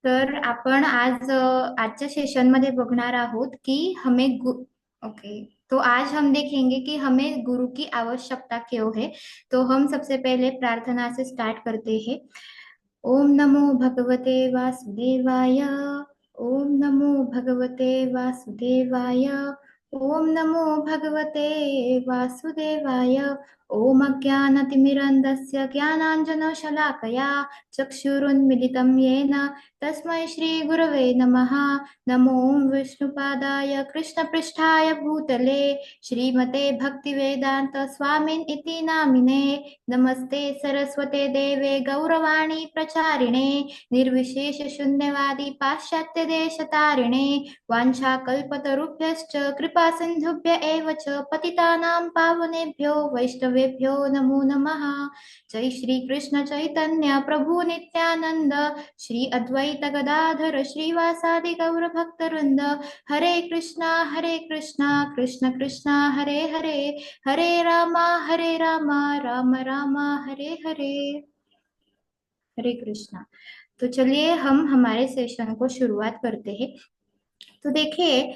तर आपण आजच्या सेशनमध्ये बघणार आहोत कि ओके। तो आज हम देखेंगे कि हमें गुरु की आवश्यकता क्यों है। तो हम सबसे पहले प्रार्थना से स्टार्ट करते हैं। ओम नमो भगवते वासुदेवाय। ओम नमो भगवते वासुदेवाय। ओम नमो भगवते वासुदेवाय। ओम अज्ञानतिमिरन्धस्य ज्ञानाञ्जनशलाकया चक्षुरुन्मिलितं येन तस्मै श्रीगुरवे नमः। नमो विष्णुपादाय कृष्णपृष्ठाय भूतले श्रीमते भक्तिवेदान्त स्वामिन् इति नामिने। नमस्ते सरस्वते देवे गौरवाणी प्रचारिणे निर्विशेष शून्यवादी पाश्चात्य देश तारिणे वाञ्छाकल्पतरुभ्यश्च कृपा सिन्धुभ्य एव च पतितानां पावनेभ्यो वैष्णवेभ्यो नमो नमः। जय श्री कृष्ण चैतन्य प्रभु नित्यानंद श्री अद्वैत गदाधर श्रीवासादि गौर भक्तवृंद। हरे कृष्णा कृष्ण कृष्णा हरे हरे हरे रामा राम राम हरे हरे। हरे कृष्णा। तो चलिए हम हमारे सेशन को शुरुआत करते हैं। तो देखिए,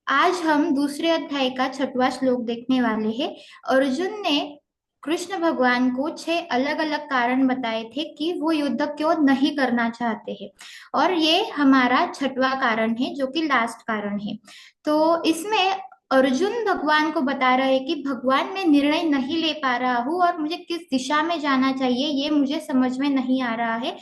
आज हम दूसरे अध्याय का छठवां श्लोक देखने वाले हैं। अर्जुन ने कृष्ण भगवान को छह अलग अलग कारण बताए थे कि वो युद्ध क्यों नहीं करना चाहते हैं, और ये हमारा छठवां कारण है जो कि लास्ट कारण है। तो इसमें अर्जुन भगवान को बता रहे हैं कि भगवान मैं निर्णय नहीं ले पा रहा हूँ और मुझे किस दिशा में जाना चाहिए ये मुझे समझ में नहीं आ रहा है।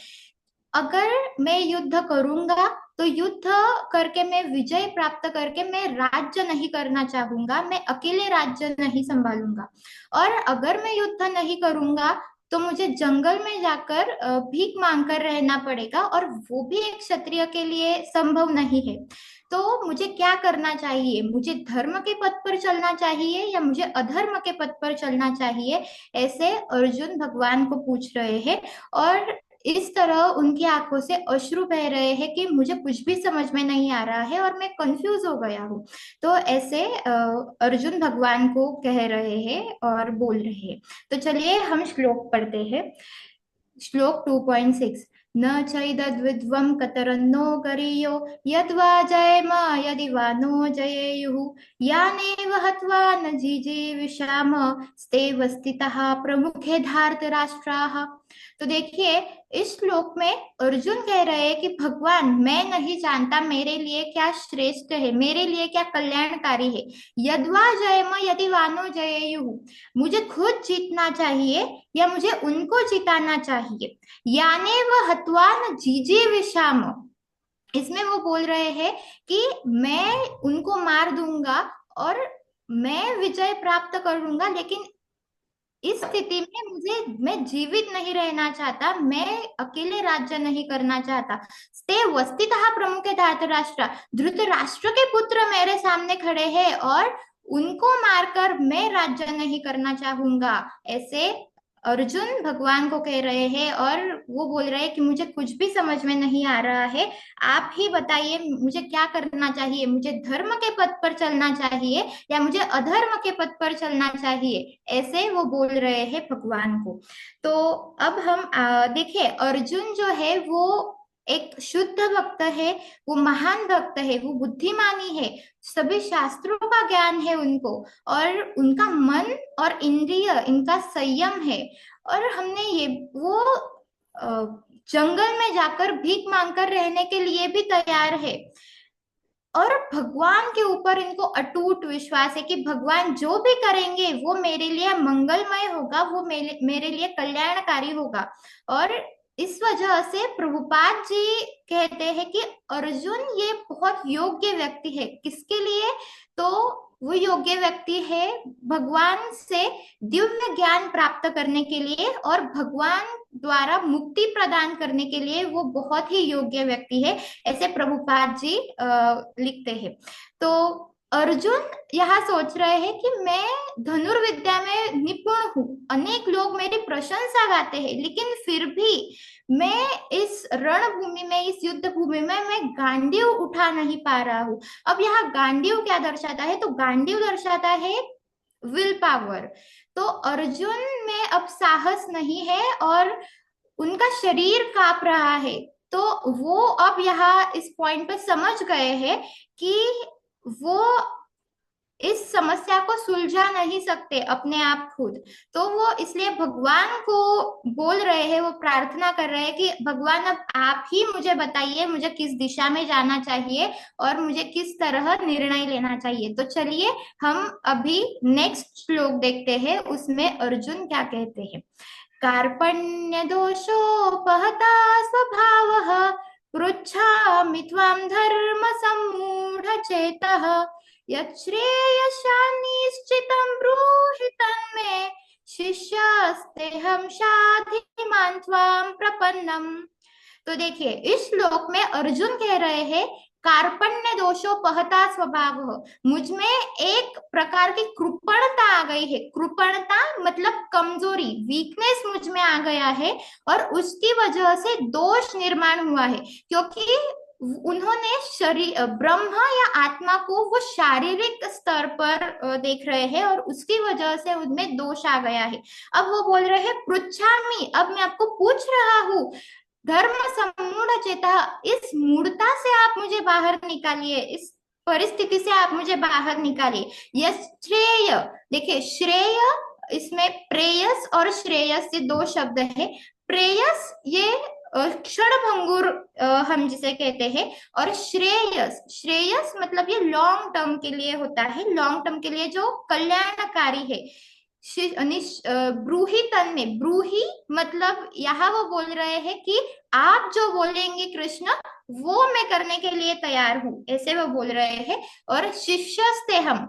अगर मैं युद्ध करूंगा तो युद्ध करके मैं विजय प्राप्त करके मैं राज्य नहीं करना चाहूंगा, मैं अकेले राज्य नहीं संभालूंगा। और अगर मैं युद्ध नहीं करूंगा तो मुझे जंगल में जाकर भीख मांगकर रहना पड़ेगा, और वो भी एक क्षत्रिय के लिए संभव नहीं है। तो मुझे क्या करना चाहिए? मुझे धर्म के पथ पर चलना चाहिए या मुझे अधर्म के पथ पर चलना चाहिए? ऐसे अर्जुन भगवान को पूछ रहे हैं। और इस तरह उनकी आंखों से अश्रु बह रहे हैं कि मुझे कुछ भी समझ में नहीं आ रहा है और मैं कंफ्यूज हो गया हूँ। तो ऐसे अर्जुन भगवान को कह रहे हैं और बोल रहे हैं। तो चलिए हम श्लोक पढ़ते हैं। श्लोक 2.6। न चैदद्विद्वं कतरन्नो गरीयो यद्वा जयम यदि वा नो जयेयुः यानेव हत्वा न जीजीविषाम स्तेव स्थितः प्रमुखे धार्तराष्ट्राः। तो देखिए, इस श्लोक में अर्जुन कह रहे हैं कि भगवान मैं नहीं जानता मेरे लिए क्या श्रेष्ठ है, मेरे लिए क्या कल्याणकारी है। यद्वा जयम यदि वानो जयेयुः, मुझे खुद जीतना चाहिए या मुझे उनको जिताना चाहिए। याने वह हत्वान जीजे विषाम, इसमें वो बोल रहे हैं कि मैं उनको मार दूंगा और मैं विजय प्राप्त कर लूंगा, लेकिन इस स्थिति में मैं जीवित नहीं रहना चाहता, मैं अकेले राज्य नहीं करना चाहता। स्ते वस्तितः प्रमुख धातराष्ट्र, धृतराष्ट्र के पुत्र मेरे सामने खड़े हैं और उनको मारकर मैं राज्य नहीं करना चाहूंगा। ऐसे अर्जुन भगवान को कह रहे हैं और वो बोल रहे हैं कि मुझे कुछ भी समझ में नहीं आ रहा है। आप ही बताइए मुझे क्या करना चाहिए? मुझे धर्म के पथ पर चलना चाहिए या मुझे अधर्म के पथ पर चलना चाहिए? ऐसे वो बोल रहे हैं भगवान को। तो अब हम देखिए, अर्जुन जो है वो एक शुद्ध भक्त है, वो महान भक्त है, वो बुद्धिमानी है, सभी शास्त्रों का ज्ञान है उनको, और उनका मन और इंद्रिय इनका संयम है। और हमने ये वो जंगल में जाकर भीख मांगकर रहने के लिए भी तैयार है। और भगवान के ऊपर इनको अटूट विश्वास है कि भगवान जो भी करेंगे वो मेरे लिए मंगलमय होगा, वो मेरे लिए कल्याणकारी होगा। और इस वजह से प्रभुपाद जी कहते हैं कि अर्जुन ये बहुत योग्य व्यक्ति है। किसके लिए? तो वो योग्य व्यक्ति है भगवान से दिव्य ज्ञान प्राप्त करने के लिए, और भगवान द्वारा मुक्ति प्रदान करने के लिए वो बहुत ही योग्य व्यक्ति है। ऐसे प्रभुपाद जी लिखते हैं। तो अर्जुन यहाँ सोच रहे हैं कि मैं धनुर्विद्या में निपुण हूँ, अनेक लोग मेरी प्रशंसा गाते हैं, लेकिन फिर भी मैं इस रणभूमि में, इस युद्ध भूमि में मैं गांडीव उठा नहीं पा रहा हूँ। अब यहाँ गांडीव क्या दर्शाता है? तो गांडीव दर्शाता है विल पावर। तो अर्जुन में अब साहस नहीं है और उनका शरीर कांप रहा है। तो वो अब यहाँ इस पॉइंट पे समझ गए हैं कि वो इस समस्या को सुलझा नहीं सकते अपने आप खुद। तो वो इसलिए भगवान को बोल रहे हैं, वो प्रार्थना कर रहे हैं कि भगवान अब आप ही मुझे बताइए मुझे किस दिशा में जाना चाहिए और मुझे किस तरह निर्णय लेना चाहिए। तो चलिए हम अभी नेक्स्ट श्लोक देखते हैं, उसमें अर्जुन क्या कहते हैं। कार्पण्य दोषोपहता स्वभावः पृच्छामि त्वां धर्म सम्मूढ़ चेतः यच्छ्रेयशान्निश्चितं ब्रूहि तन्मे शिष्यस्तेऽहं शाधिमान् त्वां प्रपन्नम्। तो देखिए इस श्लोक में अर्जुन कह रहे हैं कार्पण्य दोषो पहता स्वभाव, मुझ में एक प्रकार की कृपणता आ गई है। कृपणता मतलब कमजोरी, वीकनेस मुझ में आ गया है और उसकी वजह से दोष निर्माण हुआ है, क्योंकि उन्होंने शरीर ब्रह्म या आत्मा को वो शारीरिक स्तर पर देख रहे हैं और उसकी वजह से उनमें दोष आ गया है। अब वो बोल रहे हैं पृच्छामि, अब मैं आपको पूछ रहा हूँ, धर्म सम्मूढ़ चेता, इस मूढ़ता से आप मुझे बाहर निकालिए, इस परिस्थिति से आप मुझे बाहर निकालिए। यस श्रेय, देखिए श्रेय, इसमें प्रेयस और श्रेयस ये दो शब्द है। प्रेयस ये क्षण भंगुर हम जिसे कहते हैं, और श्रेयस, श्रेयस मतलब ये लॉन्ग टर्म के लिए होता है, लॉन्ग टर्म के लिए जो कल्याणकारी है। ब्रूही तन में, ब्रूही मतलब यहाँ वो बोल रहे हैं कि आप जो बोलेंगे कृष्ण वो मैं करने के लिए तैयार हूं, ऐसे वो बोल रहे हैं। और शिष्यस्ते हम,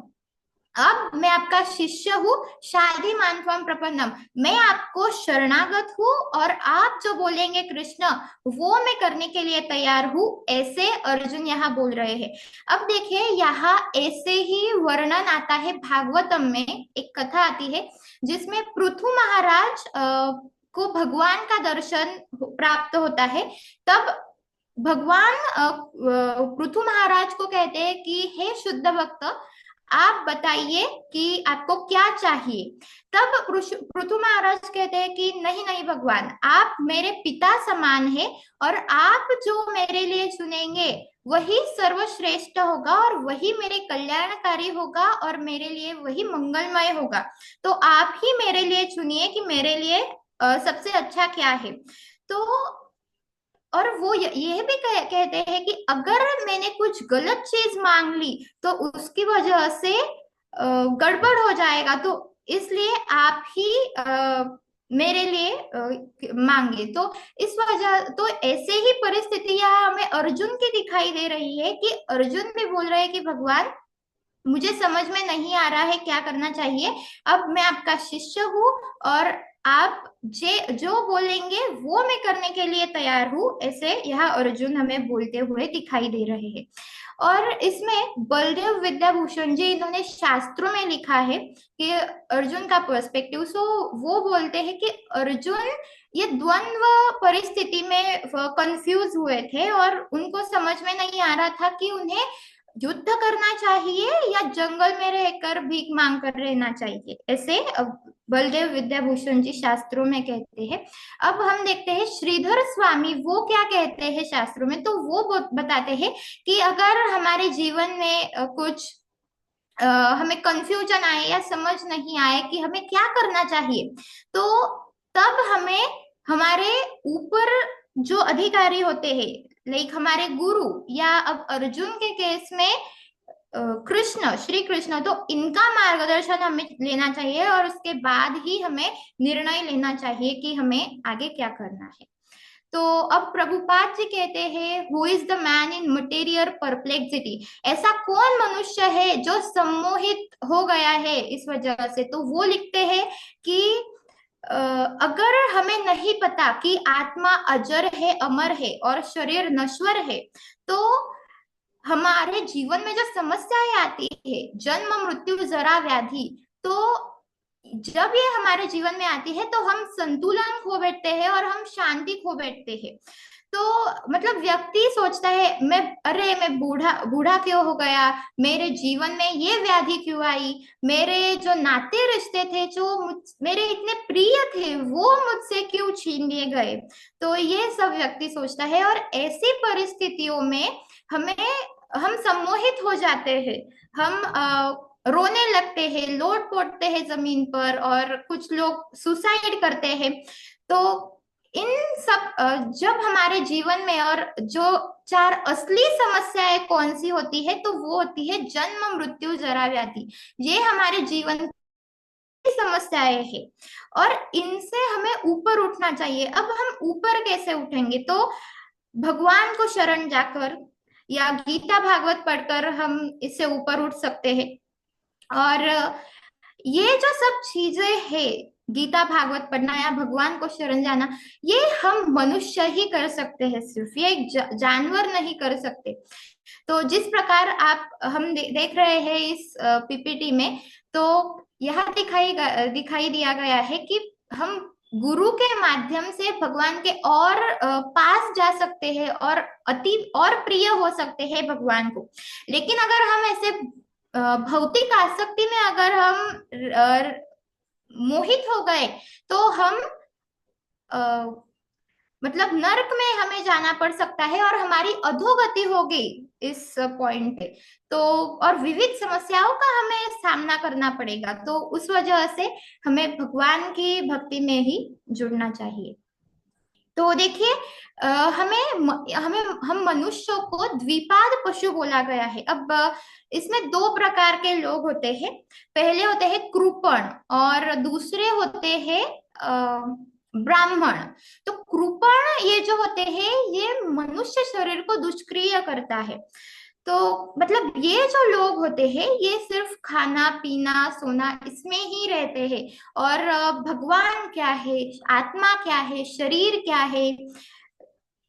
अब मैं आपका शिष्य हूँ, शाधि मानत्वम प्रपन्नम, मैं आपको शरणागत हूँ और आप जो बोलेंगे कृष्ण वो मैं करने के लिए तैयार हूँ, ऐसे अर्जुन यहाँ बोल रहे हैं। अब देखिए यहाँ ऐसे ही वर्णन आता है भागवतम में, एक कथा आती है जिसमें पृथु महाराज को भगवान का दर्शन प्राप्त होता है। तब भगवान पृथु महाराज को कहते हैं कि हे शुद्ध भक्त, आप बताइए कि आपको क्या चाहिए। तब पृथु महाराज कहते हैं कि नहीं नहीं भगवान, आप मेरे पिता समान है और आप जो मेरे लिए चुनेंगे वही सर्वश्रेष्ठ होगा और वही मेरे कल्याणकारी होगा और मेरे लिए वही मंगलमय होगा। तो आप ही मेरे लिए चुनिए कि मेरे लिए सबसे अच्छा क्या है। तो और वो ये भी कहते हैं कि अगर मैंने कुछ गलत चीज मांग ली तो उसकी वजह से गड़बड़ हो जाएगा, तो इसलिए आप ही मेरे लिए मांगे। तो इस वजह, तो ऐसे ही परिस्थितियां हमें अर्जुन की दिखाई दे रही है कि अर्जुन भी बोल रहे हैं कि भगवान मुझे समझ में नहीं आ रहा है क्या करना चाहिए, अब मैं आपका शिष्य हूँ और आप जो बोलेंगे वो मैं करने के लिए तैयार हूँ, ऐसे यह अर्जुन हमें बोलते हुए दिखाई दे रहे हैं। और इसमें बलदेव विद्याभूषण जी, इन्होंने शास्त्रों में लिखा है कि अर्जुन का पर्सपेक्टिव, सो वो बोलते हैं कि अर्जुन ये द्वंद्व परिस्थिति में कंफ्यूज हुए थे और उनको समझ में नहीं आ रहा था कि उन्हें युद्ध करना चाहिए या जंगल में रहकर भीख मांग कर रहना चाहिए, ऐसे बलदेव विद्याभूषण जी शास्त्रों में कहते हैं। अब हम देखते हैं श्रीधर स्वामी वो क्या कहते हैं शास्त्रों में। तो वो बताते हैं कि अगर हमारे जीवन में कुछ हमें कंफ्यूजन आए या समझ नहीं आए कि हमें क्या करना चाहिए, तो तब हमें हमारे ऊपर जो अधिकारी होते हैं, लाइक हमारे गुरु, या अब अर्जुन के केस में कृष्ण, श्री कृष्ण, तो इनका मार्गदर्शन हमें लेना चाहिए और उसके बाद ही हमें निर्णय लेना चाहिए कि हमें आगे क्या करना है। तो अब प्रभुपाद जी कहते हैं, who is the man in material perplexity, ऐसा कौन मनुष्य है जो सम्मोहित हो गया है इस वजह से। तो वो लिखते हैं कि अगर हमें नहीं पता कि आत्मा अजर है, अमर है और शरीर नश्वर है, तो हमारे जीवन में जो समस्याएं आती है, जन्म मृत्यु जरा व्याधि, तो जब ये हमारे जीवन में आती है तो हम संतुलन खो बैठते हैं और हम शांति खो बैठते हैं। तो मतलब व्यक्ति सोचता है मैं, अरे मैं बूढ़ा बूढ़ा क्यों हो गया, मेरे जीवन में ये व्याधि क्यों आई, मेरे जो नाते रिश्ते थे जो मेरे इतने प्रिय थे वो मुझसे क्यों छीन लिए गए। तो ये सब व्यक्ति सोचता है, और ऐसी परिस्थितियों में हमें हम सम्मोहित हो जाते हैं। हम रोने लगते हैं, लोट पोटते हैं जमीन पर, और कुछ लोग सुसाइड करते हैं। तो इन सब जब हमारे जीवन में, और जो चार असली समस्याएं कौन सी होती है, तो वो होती है जन्म मृत्यु जरा व्याधि। ये हमारे जीवन की समस्याएं हैं, और इनसे हमें ऊपर उठना चाहिए। अब हम ऊपर कैसे उठेंगे? तो भगवान को शरण जाकर या गीता भागवत पढ़कर हम इससे ऊपर उठ सकते हैं। और ये जो सब चीजें हैं, गीता भागवत पढ़ना या भगवान को शरण जाना, ये हम मनुष्य ही कर सकते हैं, सिर्फ ये एक जानवर नहीं कर सकते। तो जिस प्रकार आप हम देख रहे हैं इस पीपीटी में, तो यहाँ दिखाई दिया गया है कि हम गुरु के माध्यम से भगवान के और पास जा सकते हैं, और अति और प्रिय हो सकते हैं भगवान को। लेकिन अगर हम ऐसे भौतिक आसक्ति में अगर हम मोहित हो गए, तो हम अ, मतलब नरक में हमें जाना पड़ सकता है, और हमारी अधोगति होगी इस पॉइंट पे। तो और विविध समस्याओं का हमें सामना करना पड़ेगा। तो उस वजह से हमें भगवान की भक्ति में ही जुड़ना चाहिए। तो देखिए, हमें हम मनुष्यों को द्विपाद पशु बोला गया है। अब इसमें दो प्रकार के लोग होते हैं। पहले होते हैं कृपण, और दूसरे होते हैं ब्राह्मण। तो कृपण ये जो होते हैं, ये मनुष्य शरीर को दुष्क्रिय करता है। तो मतलब ये जो लोग होते हैं, ये सिर्फ खाना पीना सोना इसमें ही रहते हैं, और भगवान क्या है, आत्मा क्या है, शरीर क्या है,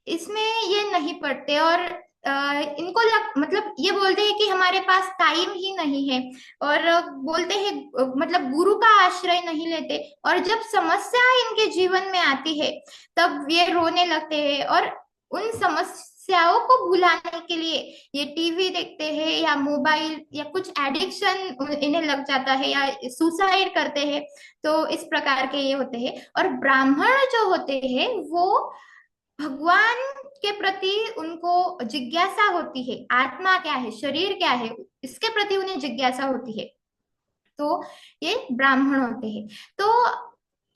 इसमें ये नहीं पढ़ते। और इनको मतलब ये बोलते हैं कि हमारे पास टाइम ही नहीं है, और बोलते हैं मतलब गुरु का आश्रय नहीं लेते। और जब समस्या इनके जीवन में आती है, तब ये रोने लगते हैं, और उन समस्याओं को भुलाने के लिए ये टीवी देखते हैं, या मोबाइल, या कुछ एडिक्शन इन्हें लग जाता है, या सुसाइड करते हैं। तो इस प्रकार के ये होते हैं। और ब्राह्मण जो होते हैं, वो भगवान के प्रति उनको जिज्ञासा होती है, आत्मा क्या है, शरीर क्या है, इसके प्रति उन्हें जिज्ञासा होती है। तो ये ब्राह्मण होते हैं। तो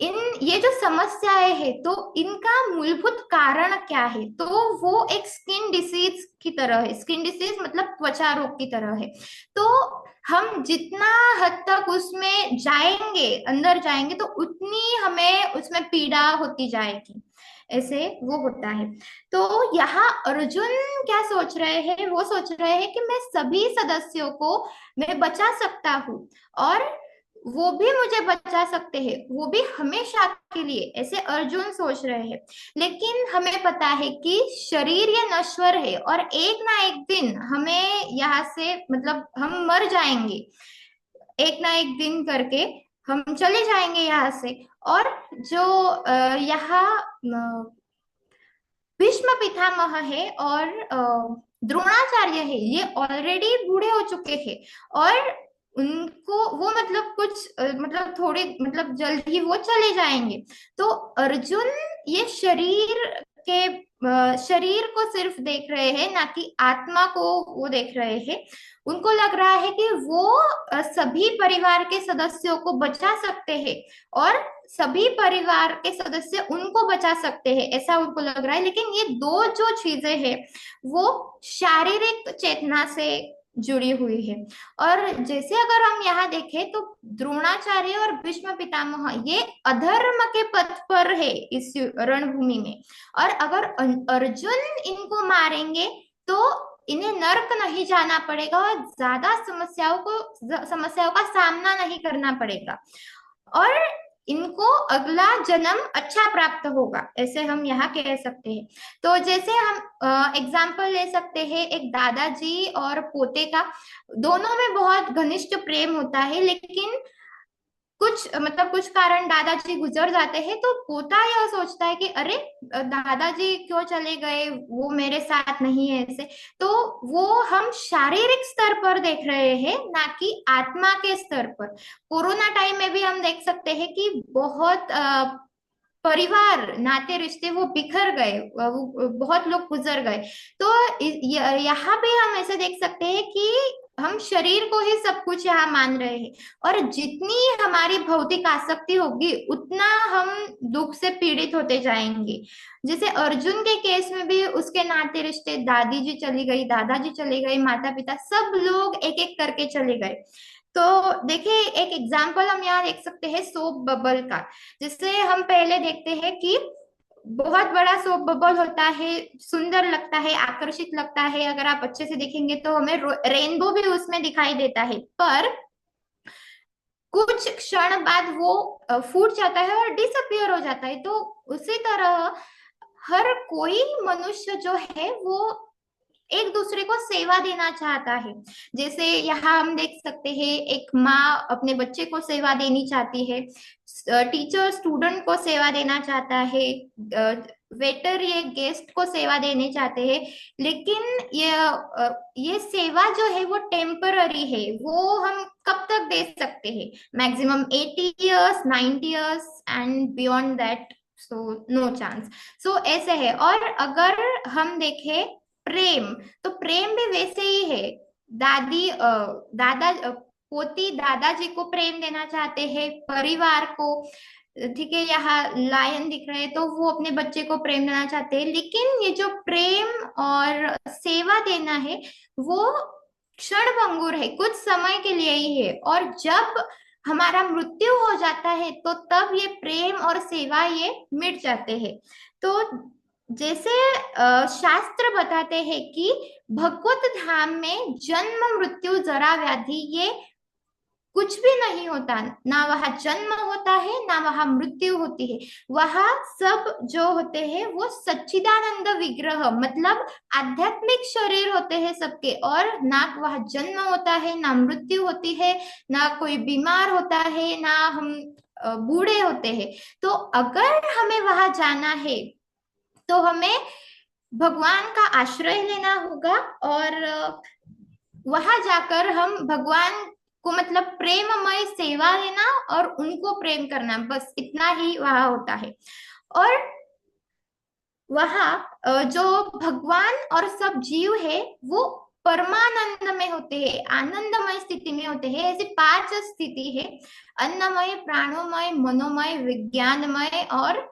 इन ये जो समस्याएं है, तो इनका मूलभूत कारण क्या है? तो वो एक स्किन डिसीज की तरह है। स्किन डिसीज मतलब त्वचा रोग की तरह है। तो हम जितना हद तक उसमें जाएंगे, अंदर जाएंगे, तो उतनी हमें उसमें पीड़ा होती जाएगी। ऐसे वो होता है। तो यहाँ अर्जुन क्या सोच रहे हैं? वो सोच रहे हैं कि मैं सभी सदस्यों को मैं बचा सकता हूँ, और वो भी मुझे बचा सकते हैं, वो भी हमेशा के लिए, ऐसे अर्जुन सोच रहे हैं। लेकिन हमें पता है कि शरीर ये नश्वर है, और एक ना एक दिन हमें यहाँ से मतलब हम मर जाएंगे, एक ना एक दिन करके हम चले जाएंगे यहाँ से। और जो यहाँ भीष्म पितामह है और द्रोणाचार्य है, ये ऑलरेडी बूढ़े हो चुके हैं, और उनको वो मतलब कुछ मतलब थोड़े मतलब जल्द ही वो चले जाएंगे। तो अर्जुन ये शरीर को सिर्फ देख रहे हैं, ना कि आत्मा को वो देख रहे हैं। उनको लग रहा है कि वो सभी परिवार के सदस्यों को बचा सकते हैं, और सभी परिवार के सदस्य उनको बचा सकते हैं, ऐसा उनको लग रहा है। लेकिन ये दो जो चीजें हैं, वो शारीरिक चेतना से जुड़ी हुई है। और जैसे अगर हम यहाँ देखें, तो द्रोणाचार्य और भीष्म पितामह ये अधर्म के पथ पर है इस रणभूमि में। और अगर अर्जुन इनको मारेंगे, तो इन्हें नर्क नहीं जाना पड़ेगा, और ज्यादा समस्याओं का सामना नहीं करना पड़ेगा, और इनको अगला जन्म अच्छा प्राप्त होगा, ऐसे हम यहाँ कह सकते हैं। तो जैसे हम एग्जाम्पल ले सकते हैं एक दादाजी और पोते का। दोनों में बहुत घनिष्ठ प्रेम होता है, लेकिन कुछ कारण दादाजी गुजर जाते हैं, तो पोता यह सोचता है कि अरे दादाजी क्यों चले गए, वो मेरे साथ नहीं है ऐसे। तो वो हम शारीरिक स्तर पर देख रहे हैं, ना कि आत्मा के स्तर पर। कोरोना टाइम में भी हम देख सकते हैं कि बहुत परिवार नाते रिश्ते वो बिखर गए, बहुत लोग गुजर गए। तो यहाँ पे हम ऐसे देख सकते हैं कि हम शरीर को ही सब कुछ यहाँ मान रहे हैं, और जितनी हमारी भौतिक आसक्ति होगी उतना हम दुख से पीड़ित होते जाएंगे। जैसे अर्जुन के केस में भी उसके नाते रिश्ते, दादी जी चली गई, दादाजी चले गए, माता पिता सब लोग एक एक करके चले गए। तो देखिए, एक एग्जाम्पल हम यहाँ देख सकते हैं सोप बबल का। जिससे हम पहले देखते हैं कि बहुत बड़ा सोप बबल होता है, सुंदर लगता है, आकर्षित लगता है, अगर आप अच्छे से देखेंगे तो हमें रेनबो भी उसमें दिखाई देता है। पर कुछ क्षण बाद वो फूट जाता है और डिसअपियर हो जाता है। तो उसी तरह हर कोई मनुष्य जो है वो एक दूसरे को सेवा देना चाहता है। जैसे यहाँ हम देख सकते हैं, एक माँ अपने बच्चे को सेवा देनी चाहती है, टीचर स्टूडेंट को सेवा देना चाहता है, वेटर ये गेस्ट को सेवा देने चाहते हैं। लेकिन ये सेवा जो है वो टेम्पररी है, वो हम कब तक दे सकते हैं? Maximum 80 years, 90 years, and beyond that so no chance. So ऐसे है। और अगर हम देखें प्रेम, तो प्रेम भी वैसे ही है। दादा पोती दादाजी को प्रेम देना चाहते हैं, परिवार को। ठीक है, यहाँ लायन दिख रहे हैं तो वो अपने बच्चे को प्रेम देना चाहते हैं। लेकिन ये जो प्रेम और सेवा देना है वो क्षणभंगुर है, कुछ समय के लिए ही है। और जब हमारा मृत्यु हो जाता है तो तब ये प्रेम और सेवा ये मिट जाते हैं। तो जैसे शास्त्र बताते हैं कि भगवत धाम में जन्म मृत्यु जरा व्याधि ये कुछ भी नहीं होता। ना वहां जन्म होता है, ना वहां मृत्यु होती है। वहां सब जो होते हैं वो सच्चिदानंद विग्रह, मतलब आध्यात्मिक शरीर होते हैं सबके। और ना वहां जन्म होता है, ना मृत्यु होती है, ना कोई बीमार होता है, ना हम बूढ़े होते हैं। तो अगर हमें वहां जाना है तो हमें भगवान का आश्रय लेना होगा, और वहां जाकर हम भगवान को मतलब प्रेममय सेवा लेना और उनको प्रेम करना, बस इतना ही वहां होता है। और वहां जो भगवान और सब जीव है वो परमानंद में होते हैं, आनंदमय स्थिति में होते हैं। ऐसी 5 स्थिति है: अन्नमय, प्राणोमय, मनोमय, विज्ञानमय और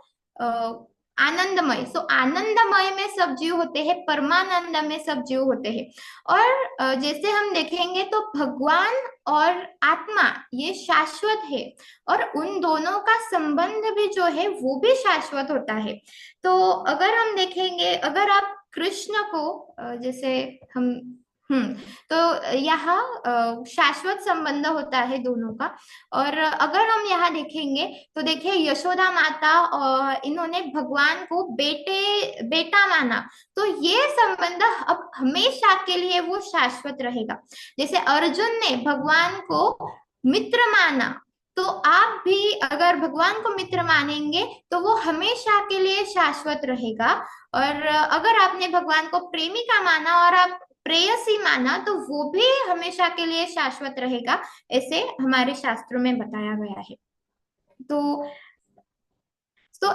आनंदमय। सो आनंदमय में सब जीव होते हैं, परमानंद में सब जीव होते हैं। और जैसे हम देखेंगे तो भगवान और आत्मा ये शाश्वत है, और उन दोनों का संबंध भी जो है वो भी शाश्वत होता है। तो अगर हम देखेंगे, अगर आप कृष्ण को जैसे हम तो यहाँ शाश्वत संबंध होता है दोनों का। और अगर हम यहाँ देखेंगे तो देखिए, यशोदा माता और इन्होंने भगवान को बेटा माना, तो ये संबंध अब हमेशा के लिए वो शाश्वत रहेगा। जैसे अर्जुन ने भगवान को मित्र माना, तो आप भी अगर भगवान को मित्र मानेंगे तो वो हमेशा के लिए शाश्वत रहेगा। और अगर आपने भगवान को प्रेमिका माना और आप प्रेयसी माना, तो वो भी हमेशा के लिए शाश्वत रहेगा, ऐसे हमारे शास्त्रों में बताया गया है। तो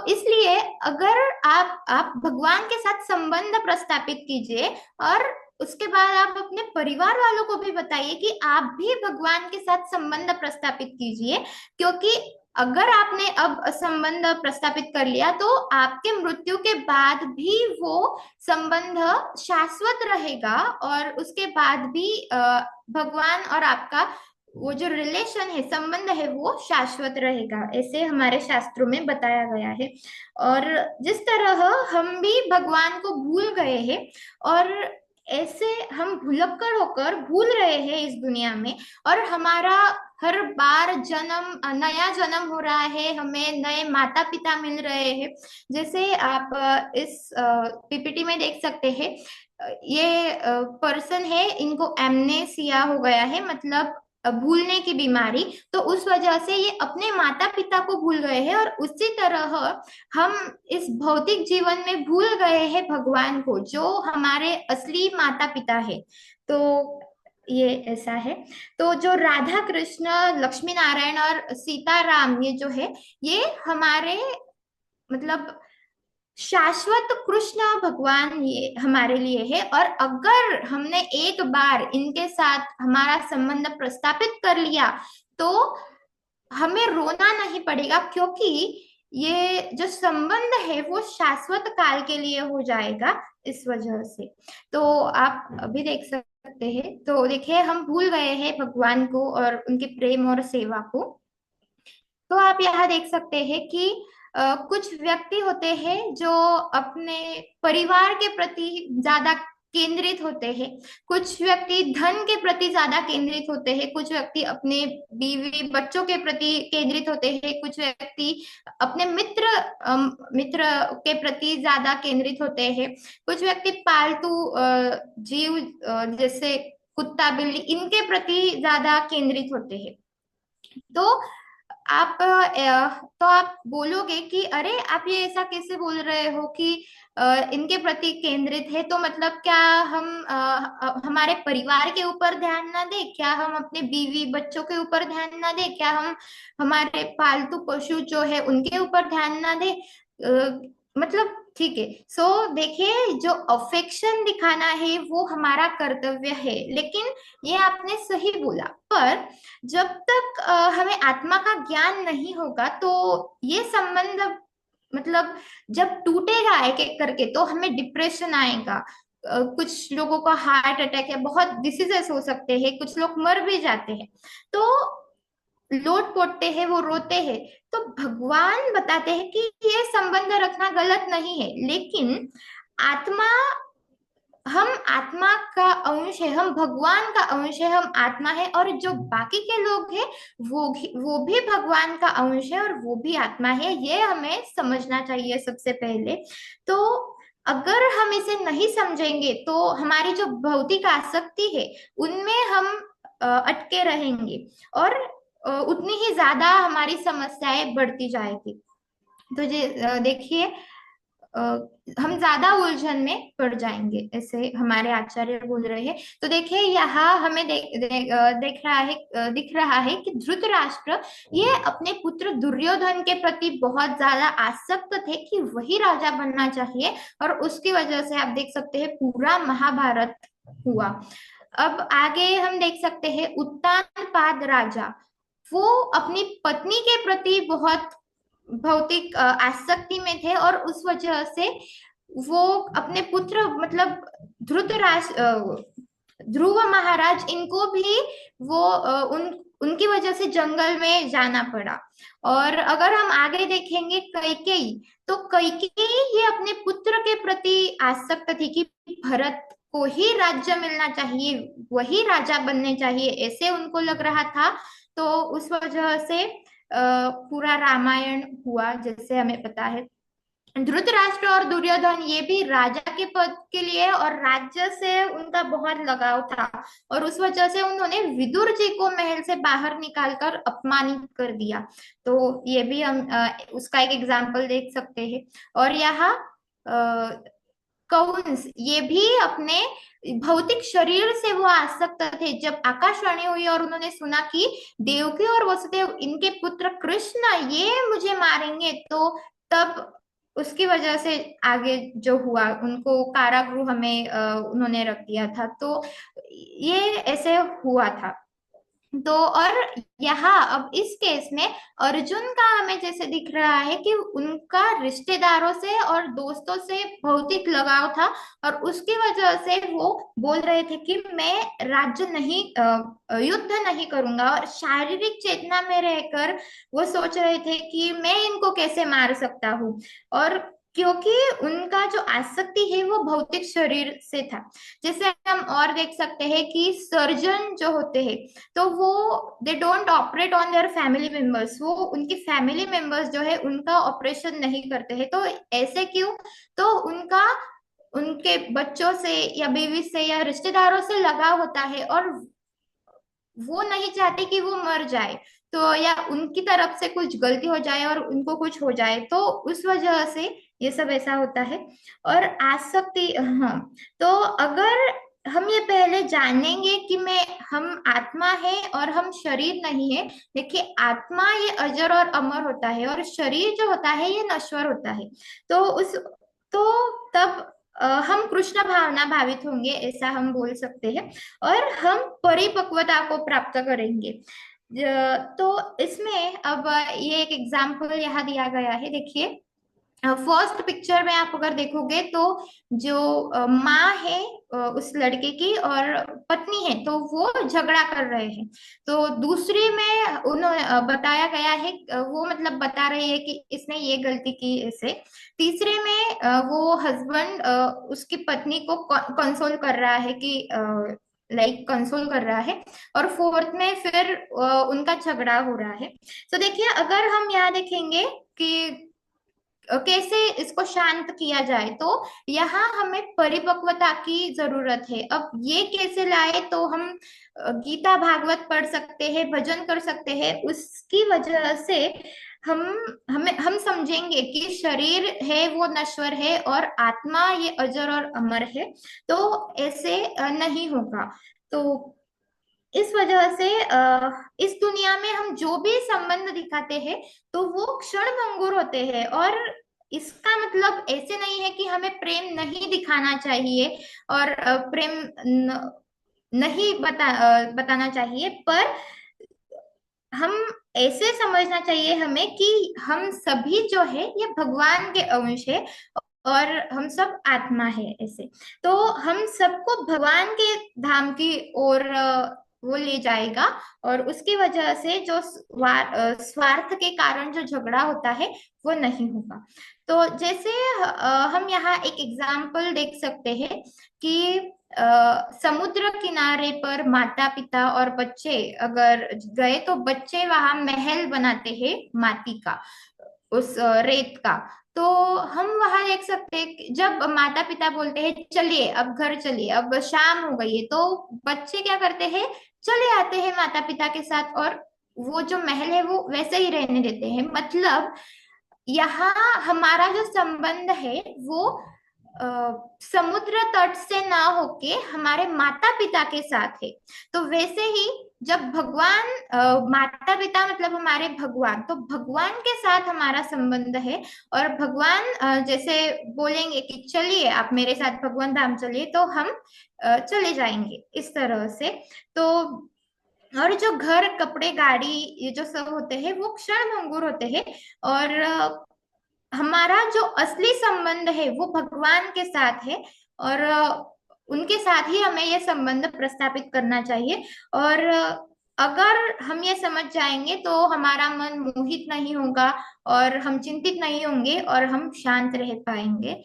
इसलिए अगर आप भगवान के साथ संबंध प्रस्थापित कीजिए, और उसके बाद आप अपने परिवार वालों को भी बताइए कि आप भी भगवान के साथ संबंध प्रस्थापित कीजिए। क्योंकि अगर आपने अब संबंध प्रस्थापित कर लिया तो आपके मृत्यु के बाद भी वो संबंध शाश्वत रहेगा, और उसके बाद भी भगवान और आपका वो जो रिलेशन है, संबंध है, वो शाश्वत रहेगा, ऐसे हमारे शास्त्रों में बताया गया है। और जिस तरह हम भी भगवान को भूल गए हैं, और ऐसे हम भुलक्कड़ होकर भूल रहे हैं इस दुनिया में, और हमारा हर बार नया जन्म हो रहा है, हमें नए माता पिता मिल रहे हैं। जैसे आप इस पीपीटी में देख सकते हैं, ये पर्सन है, इनको एमनेसिया हो गया है, मतलब भूलने की बीमारी। तो उस वजह से ये अपने माता पिता को भूल गए हैं, और उसी तरह हम इस भौतिक जीवन में भूल गए हैं भगवान को, जो हमारे असली माता पिता है। तो ये ऐसा है। तो जो राधा कृष्ण, लक्ष्मी नारायण और सीताराम, ये जो है, ये हमारे मतलब शाश्वत कृष्ण भगवान ये हमारे लिए है। और अगर हमने एक बार इनके साथ हमारा संबंध प्रस्थापित कर लिया, तो हमें रोना नहीं पड़ेगा, क्योंकि ये जो संबंध है वो शाश्वत काल के लिए हो जाएगा इस वजह से। तो आप अभी देख सकते हैं, तो देखिए हम भूल गए हैं भगवान को और उनके प्रेम और सेवा को। तो आप यहाँ देख सकते हैं कि कुछ व्यक्ति होते हैं जो अपने परिवार के प्रति ज्यादा केंद्रित होते हैं, कुछ व्यक्ति धन के प्रति ज्यादा केंद्रित होते हैं, कुछ व्यक्ति अपने बीवी बच्चों के प्रति केंद्रित होते हैं, कुछ व्यक्ति अपने मित्र के प्रति ज्यादा केंद्रित होते हैं, कुछ व्यक्ति पालतू जीव जैसे कुत्ता बिल्ली इनके प्रति ज्यादा केंद्रित होते हैं। तो तो आप बोलोगे कि अरे आप ये ऐसा कैसे बोल रहे हो कि इनके प्रति केंद्रित है, तो मतलब क्या हम हमारे परिवार के ऊपर ध्यान ना दें, क्या हम अपने बीवी बच्चों के ऊपर ध्यान ना दें, क्या हम हमारे पालतू पशु जो है उनके ऊपर ध्यान ना दें? मतलब ठीक है। सो देखिए, जो अफेक्शन दिखाना है वो हमारा कर्तव्य है, लेकिन ये आपने सही बोला। पर जब तक हमें आत्मा का ज्ञान नहीं होगा, तो ये संबंध मतलब जब टूटेगा एक एक करके, तो हमें डिप्रेशन आएगा। कुछ लोगों का हार्ट अटैक है, बहुत डिसीजेस हो सकते हैं, कुछ लोग मर भी जाते हैं। तो लोट पोटते हैं, वो रोते हैं। तो भगवान बताते हैं कि ये संबंध रखना गलत नहीं है, लेकिन आत्मा, हम आत्मा का अंश है, हम भगवान का अंश है, हम आत्मा है, और जो बाकी के लोग हैं वो भी भगवान का अंश है और वो भी आत्मा है। ये हमें समझना चाहिए सबसे पहले। तो अगर हम इसे नहीं समझेंगे, तो हमारी जो भौतिक आसक्ति है उनमें हम अटके रहेंगे, और उतनी ही ज्यादा हमारी समस्याएं बढ़ती जाएगी। तो देखिए, अ, हम ज्यादा उलझन में पड़ जाएंगे, ऐसे हमारे आचार्य बोल रहे हैं। तो देखिए यहाँ हमें दिख रहा है कि धृतराष्ट्र ये अपने पुत्र दुर्योधन के प्रति बहुत ज्यादा आसक्त थे कि वही राजा बनना चाहिए, और उसकी वजह से आप देख सकते हैं पूरा महाभारत हुआ। अब आगे हम देख सकते हैं उत्तानपाद राजा, वो अपनी पत्नी के प्रति बहुत भौतिक आसक्ति में थे, और उस वजह से वो अपने पुत्र मतलब ध्रुव महाराज, इनको भी वो उनकी वजह से जंगल में जाना पड़ा। और अगर हम आगे देखेंगे कैकेयी, तो कैकेयी ये अपने पुत्र के प्रति आसक्त थी कि भरत को ही राज्य मिलना चाहिए, वही राजा बनने चाहिए, ऐसे उनको लग रहा था। तो उस वजह से पूरा रामायण हुआ, जैसे हमें पता है। धृतराष्ट्र और दुर्योधन ये भी राजा के पद के लिए और राज्य से उनका बहुत लगाव था, और उस वजह से उन्होंने विदुर जी को महल से बाहर निकालकर अपमानित कर दिया। तो ये भी हम उसका एक एग्जाम्पल देख सकते हैं। और यहाँ कंस, ये भी अपने भौतिक शरीर से वो आसक्त थे। जब आकाशवाणी हुई और उन्होंने सुना कि देवकी और वसुदेव इनके पुत्र कृष्ण ये मुझे मारेंगे, तो तब उसकी वजह से आगे जो हुआ, उनको कारागृह में उन्होंने रख दिया था। तो ये ऐसे हुआ था। तो और यहाँ अब इस केस में अर्जुन का हमें जैसे दिख रहा है कि उनका रिश्तेदारों से और दोस्तों से भौतिक लगाव था, और उसकी वजह से वो बोल रहे थे कि मैं राज्य नहीं युद्ध नहीं करूंगा, और शारीरिक चेतना में रहकर वो सोच रहे थे कि मैं इनको कैसे मार सकता हूँ। और क्योंकि उनका जो आसक्ति है वो भौतिक शरीर से था। जैसे हम और देख सकते हैं कि सर्जन जो होते हैं, तो वो they don't operate on their family members, वो उनकी फैमिली मेंबर्स जो है उनका ऑपरेशन नहीं करते हैं। तो ऐसे क्यों? तो उनका उनके बच्चों से या बीवी से या रिश्तेदारों से लगाव होता है, और वो नहीं चाहते कि वो मर जाए, तो या उनकी तरफ से कुछ गलती हो जाए और उनको कुछ हो जाए, तो उस वजह से ये सब ऐसा होता है। और आसक्ति, हाँ, तो अगर हम ये पहले जानेंगे कि मैं हम आत्मा है और हम शरीर नहीं है। देखिए, आत्मा ये अजर और अमर होता है और शरीर जो होता है ये नश्वर होता है। तो उस तो तब हम कृष्ण भावना भावित होंगे, ऐसा हम बोल सकते हैं, और हम परिपक्वता को प्राप्त करेंगे। तो इसमें अब ये एक एग्जाम्पल यहाँ दिया गया है, देखिए। फर्स्ट पिक्चर में आप अगर देखोगे तो जो माँ है उस लड़के की, और पत्नी है, तो वो झगड़ा कर रहे हैं। तो दूसरी में उन्होंने बताया गया है, वो मतलब बता रही है कि इसने ये गलती की ऐसे। तीसरे में वो हस्बैंड उसकी पत्नी को कंसोल कर रहा है कि लाइक कंसोल कर रहा है। और फोर्थ में फिर उनका झगड़ा हो रहा है। तो देखिए, अगर हम यहाँ देखेंगे कि कैसे इसको शांत किया जाए, तो यहाँ हमें परिपक्वता की जरूरत है। अब ये कैसे लाए, तो हम गीता भागवत पढ़ सकते हैं, भजन कर सकते हैं। उसकी वजह से हम हम समझेंगे कि शरीर है वो नश्वर है और आत्मा ये अजर और अमर है। तो ऐसे नहीं होगा। तो इस वजह से इस दुनिया में हम जो भी संबंध दिखाते हैं, तो वो क्षण भंगुर होते हैं। और इसका मतलब ऐसे नहीं है कि हमें प्रेम नहीं दिखाना चाहिए और प्रेम नहीं बताना चाहिए, पर हम ऐसे समझना चाहिए हमें कि हम सभी जो है ये भगवान के अंश है और हम सब आत्मा है ऐसे। तो हम सबको भगवान के धाम की ओर वो ले जाएगा। और उसकी वजह से जो स्वार्थ के कारण जो झगड़ा होता है वो नहीं होगा। तो जैसे हम यहाँ एक एग्जाम्पल देख सकते हैं कि समुद्र किनारे पर माता पिता और बच्चे अगर गए, तो बच्चे वहां महल बनाते हैं माटी का, उस रेत का। तो हम वहां देख सकते हैं कि जब माता पिता बोलते हैं चलिए अब घर चलिए, अब शाम हो गई है, तो बच्चे क्या करते हैं, चले आते हैं माता पिता के साथ, और वो जो महल है वो वैसे ही रहने देते हैं। मतलब यहाँ हमारा जो संबंध है वो अ, समुद्र तट से ना होके हमारे माता पिता के साथ है। तो वैसे ही जब भगवान, माता पिता मतलब हमारे भगवान, तो भगवान के साथ हमारा संबंध है। और भगवान जैसे बोलेंगे कि चलिए आप मेरे साथ भगवान धाम चलिए, तो हम चले जाएंगे इस तरह से। तो और जो घर कपड़े गाड़ी ये जो सब होते हैं वो क्षण भंगुर होते हैं। और हमारा जो असली संबंध है वो भगवान के साथ है। और उनके साथ ही हमें ये संबंध प्रस्थापित करना चाहिए। और अगर हम ये समझ जाएंगे तो हमारा मन मोहित नहीं होगा और हम चिंतित नहीं होंगे और हम शांत रह पाएंगे।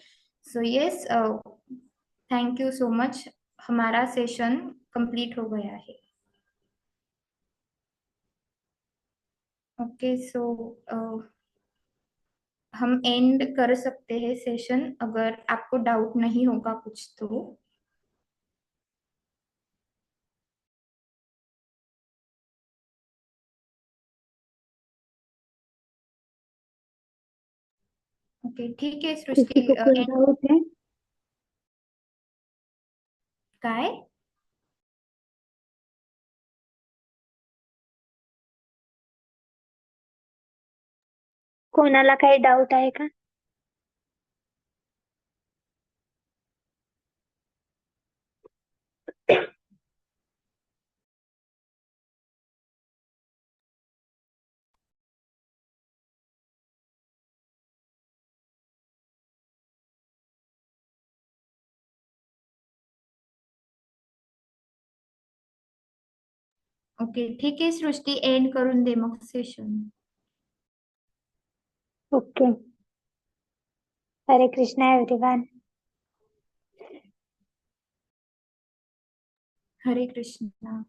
So yes, thank you so much. हमारा सेशन कंप्लीट हो गया है। ओके, सो हम एंड कर सकते हैं सेशन, अगर आपको डाउट नहीं होगा कुछ तो। ओके, ठीक है किसी सृष्टि, को कोई end डाउट है? का है। कोणाला काही डाऊट आहे का? ओके, ठीक आहे सृष्टी, एंड करून दे मग सेशन। ओके. हरे कृष्णा एवरीवन. हरे कृष्णा।